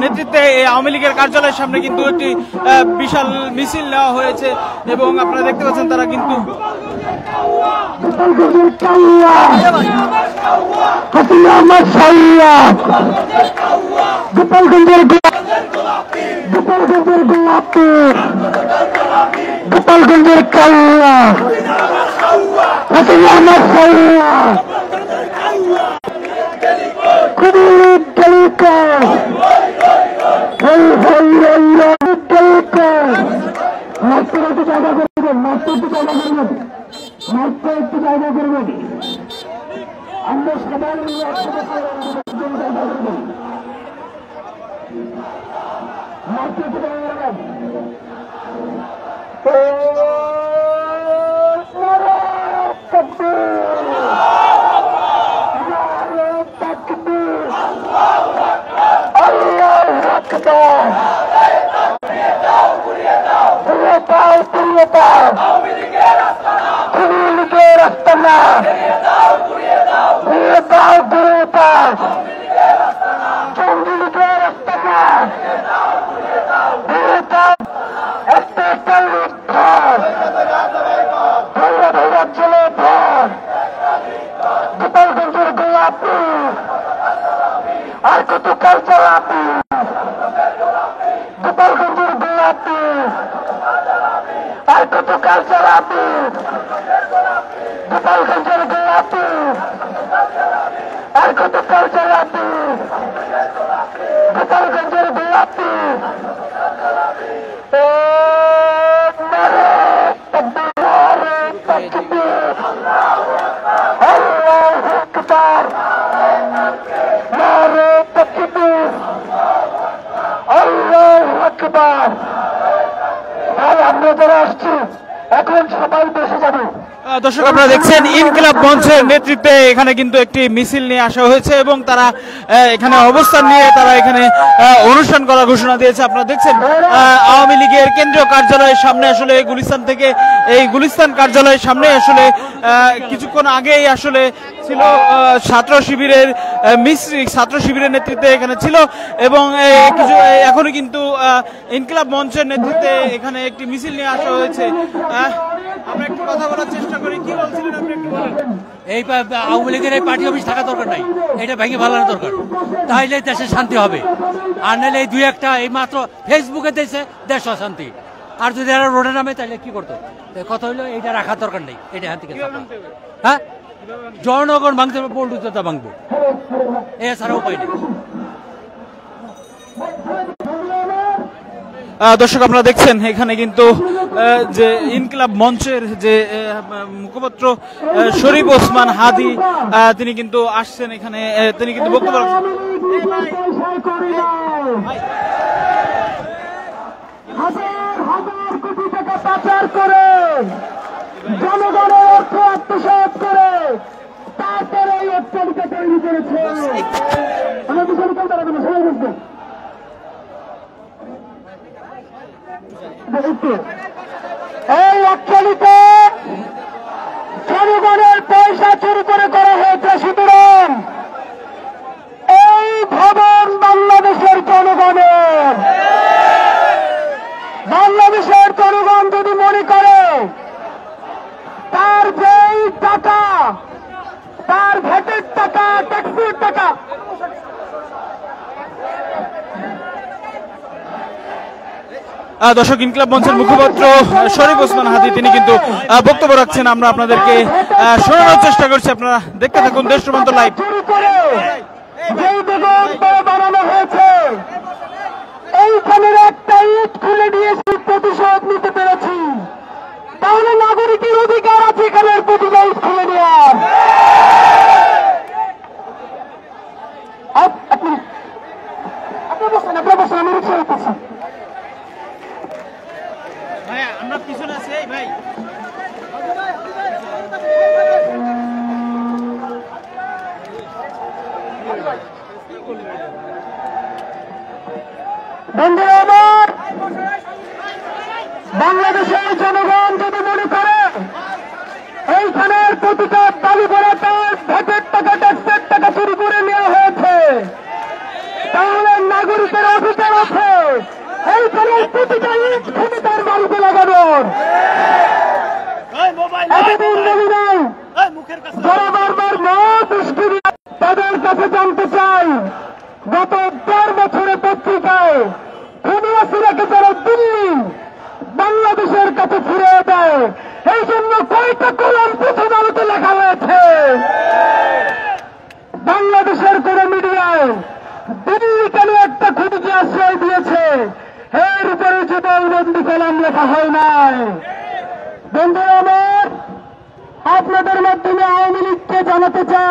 নেতৃত্বে এই আওয়ামী লীগের কার্যালয়ের সামনে কিন্তু একটি বিশাল মিছিল নেওয়া হয়েছে এবং আপনারা দেখতে পাচ্ছেন তারা কিন্তু গোপালগঞ্জের কাল্লা একটু জায়গা করবেন আমরা সবাই আর কত কাল চালাবি গোপালগঞ্জের গোলাপি আর কত কাল চালাবি গোপালগঞ্জের গোলাপি আর কত কাল চালাবি গোপালগঞ্জের গোলাপি দর্শক আপনারা দেখছেন ইনকিলাব মঞ্চের নেতৃত্বে এখানে কিন্তু একটি মিছিল নিয়ে আসা হয়েছে এবং তারা এখানে অবস্থান নিয়ে তারা এখানে অনুষ্ঠান করার ঘোষণা দিয়েছে। আপনারা দেখছেন আওয়ামী লীগের কেন্দ্রীয় কার্যালয়ের সামনে আসলে গুলিস্তান থেকে এই গুলিস্তান কার্যালয়ের সামনে আসলে কিছুক্ষণ আগেই আসলে ছিল ছাত্র শিবিরের ছাত্র শিবিরের নেতৃত্বে এখানে ছিল এবং কিছু এখনই কিন্তু ইনকিলাব মঞ্চের নেতৃত্বে এখানে একটি মিছিল নিয়ে আসা হয়েছে। আমরা একটু কথা বলার চেষ্টা করি। কি বলছিলেন আপনি একটু বলেন। এই আওয়ামী লীগের এই পার্টি অফিস থাকা দরকার নাই, এটা ভেঙে ফেলানো দরকার, তাইলে দেশে শান্তি হবে। আর নাহলে এই দুই একটা এই মাত্র ফেসবুকে দেশে দেশ অশান্তি, আর যদি এরা রোডে নামে তাহলে কি করতো? কথা হইলো এইটা রাখার দরকার নেই, এটা এখান থেকে হ্যাঁ জনগণ ভাঙতে হবে, পল্টুতা ভাঙবো, এছাড়া উপায় নেই। দর্শক আপনারা দেখছেন এখানে কিন্তু যে ইনকিলাব মঞ্চের যে মুখপাত্র শরীফ ওসমান হাদি তিনি কিন্তু আসছেন এখানে, তিনি কিন্তু বক্তব্য রাখছেন। জনগণের অর্থ আত্মসাৎ করে তারপরে এই অট্টালিকা তৈরি করেছে। এই অট্টালিকা জনগণের পয়সা চুরি করে করা হয়েছে। সুতরাং এই ভবন বাংলাদেশের জনগণের। বাংলাদেশের জনগণ যদি মনে করে তার যেই টাকা, তার ভ্যাটের টাকা, ট্যাক্সের টাকা, দর্শক ইনকিলাব মঞ্চের মুখপাত্র শরীফ ওসমান হাদি তিনি কিন্তু বক্তব্য রাখছেন। আমরা আপনাদেরকে শোনানোর চেষ্টা করছি, আপনারা দেখতে থাকুন দেশ রূপান্তর লাইভ। বানানো হয়েছে এইখানের একটা ইট খুলে দিয়েছি, প্রতিশোধ নিতে পেরেছি, তাহলে নাগরিকের অধিকার আছে এখানের প্রতিটা ইট খুলে দেওয়ার। আপনার বসেন আমি রিক্সা হইতেছি। আমরা পিছনে আছি ভাই। বন্ধুরা আমার, বাংলাদেশের জনগণ যদি মনে করে এইখানের প্রতিটা দাবি করে তার ভোটের টাকা, ট্যাক্সের টাকা চুরি করে নেওয়া হয়েছে, তাহলে নাগরিকের অধিকার আছে এইখানে প্রতিটা ইট ক্ষমতার বাড়িতে লাগানোর। এতদিন বলি নাই যারা বারবার মত দুষ্কৃতি, তাদের কাছে জানতে চাই গত ১.৫ বছরে পত্রিকায় খুনিয়াসিরাকে যারা দিল্লি বাংলাদেশের কাছে ফিরে দেয় এই জন্য কয়টা কলম প্রথম আলোতে লেখা হয়েছে। বাংলাদেশের কোন মিডিয়ায় দিল্লি কেন একটা খুনিকে আশ্রয় দিয়েছে এর উপরে যুগলবন্দি কলম লেখা হয় নাই। বন্ধুরা আমার, আপনাদের মাধ্যমে আওয়ামী লীগকে জানাতে চাই